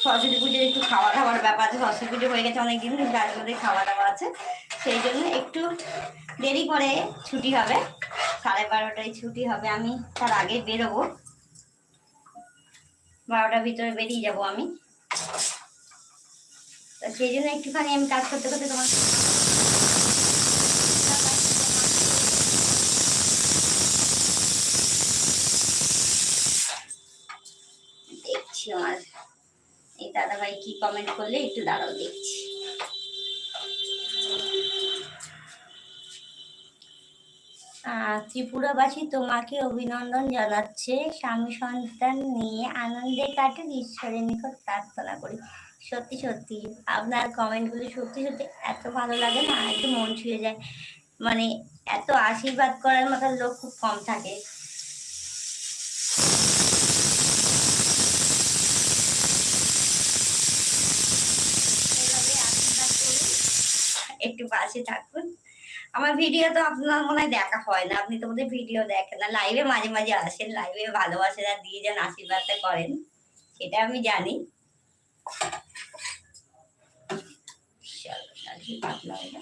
সরস্বতী পুজোর একটু খাওয়া দাওয়ার ব্যাপার আছে, সরস্বতী পুজো হয়ে গেছে অনেকদিন, কিন্তু আজ মধ্যে খাওয়া দাওয়া আছে, সেই জন্য একটু দেরি করে ছুটি হবে, 12:30টায় ছুটি হবে। আমি তার আগে বেরোবো, 12টার ভিতরে বেরিয়ে যাবো আমি। তো সেই জন্য একটুখানি আমি কাজ করতে করতে তোমার দেখছি আমার এই দাদাভাই কি কমেন্ট করলে, একটু দাঁড়াও দেখছি। ত্রিপুরাবাসী তোমাকে অভিনন্দন জানাচ্ছে, স্বামী সন্তান নিয়ে আনন্দে কাটুক, ঈশ্বরের নিকট প্রার্থনা করি। সত্যি সত্যি আপনার কমেন্টগুলো সত্যি সত্যি এত ভালো লাগে না, একটু মন ছুঁয়ে যায়। মানে এত আশীর্বাদ করার মতো লোক খুব কম থাকে। একটু পাশে থাকুন। আমার ভিডিও তো আপনার মনে হয় দেখা হয় না, আপনি তো আমাদের ভিডিও দেখেন না, লাইভে মাঝে মাঝে আসেন, লাইভে ভালোবাসাটা দিয়ে যান, আশীর্বাদটা করেন, সেটা আমি জানি। পাতলা হবে না।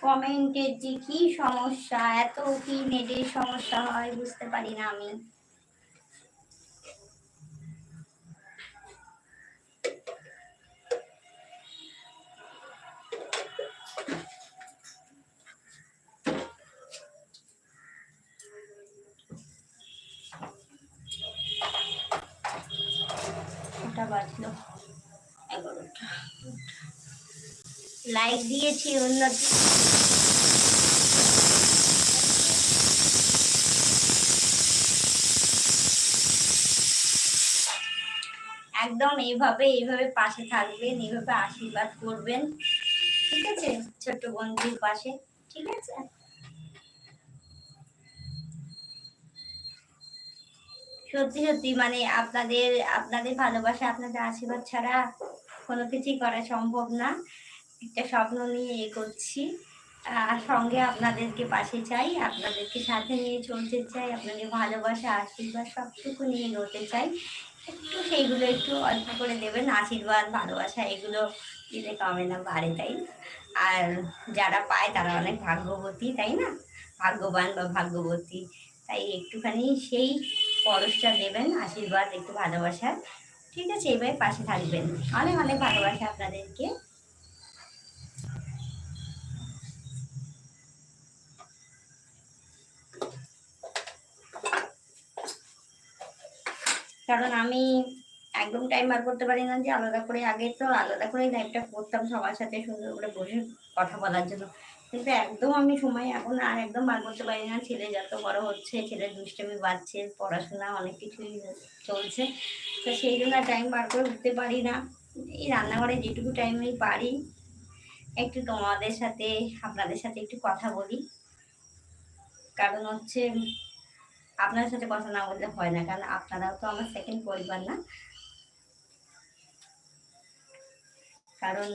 কমেন্টের যে কি সমস্যা, এত কি নেটের সমস্যা হয় বুঝতে পারি না আমি। ওটা বাজলো 11টা। লাইক দিয়েছি উন্নতি, একদম এইভাবে এইভাবে পাশে থাকবেন, এইভাবে আশীর্বাদ করবেন, ঠিক আছে ছোট্ট বন্ধুর পাশে, ঠিক আছে। সত্যি সত্যি মানে আপনাদের আপনাদের ভালোবাসা, আপনাদের আশীর্বাদ ছাড়া কোনো কিছুই করা সম্ভব না। একটা স্বপ্ন নিয়ে এগোচ্ছি, সঙ্গে আপনাদেরকে পাশে চাই, আপনাদেরকে সাথে নিয়ে চলতে চাই, আপনাদের ভালোবাসা আশীর্বাদ সবটুকু নিয়ে এগোতে চাই। একটু সেইগুলো একটু অল্প করে দেবেন, আশীর্বাদ ভালোবাসা এগুলো দিলে কমে না, বাড়ে, তাই না? আর যারা পায় তারা অনেক ভাগ্যবতী, তাই না? ভাগ্যবান বা ভাগ্যবতী, তাই একটুখানি সেই পরশটা দেবেন, আশীর্বাদ একটু ভালোবাসার, ঠিক আছে? এবার পাশে থাকবেন, অনেক অনেক ভালোবাসা আপনাদেরকে। কারণ আমি একদম টাইম বার করতে পারি না যে আলাদা করে, আগে তো আলাদা করে লাইভটা করতাম সবার সাথে সুন্দর করে বসে কথা বলার জন্য, কিন্তু একদম আমি সময় এখন আর একদম বার করতে পারি না। ছেলে যত বড় হচ্ছে, ছেলের দুষ্টামি বাড়ছে, পড়াশোনা অনেক কিছুই চলছে, তো সেই জন্য টাইম বার করে উঠতে পারি না। এই রান্নাঘরে যেটুকু টাইম আমি পারি একটু তোমাদের সাথে আপনাদের সাথে একটু কথা বলি, কারণ হচ্ছে আপনার সাথে কথা না বললে হয় না, কারণ আপনারাও তো আমার সেকেন্ড পরিবার না। কারণ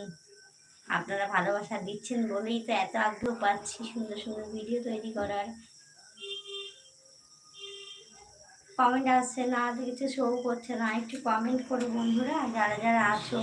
আপনারা ভালোবাসা দিচ্ছেন বলেই তো এত আগ্রহ পাচ্ছি সুন্দর সুন্দর ভিডিও তৈরি করার। কমেন্ট আসছে না, কিছু শো করছে না, একটু কমেন্ট করো বন্ধুরা যারা যারা আছো।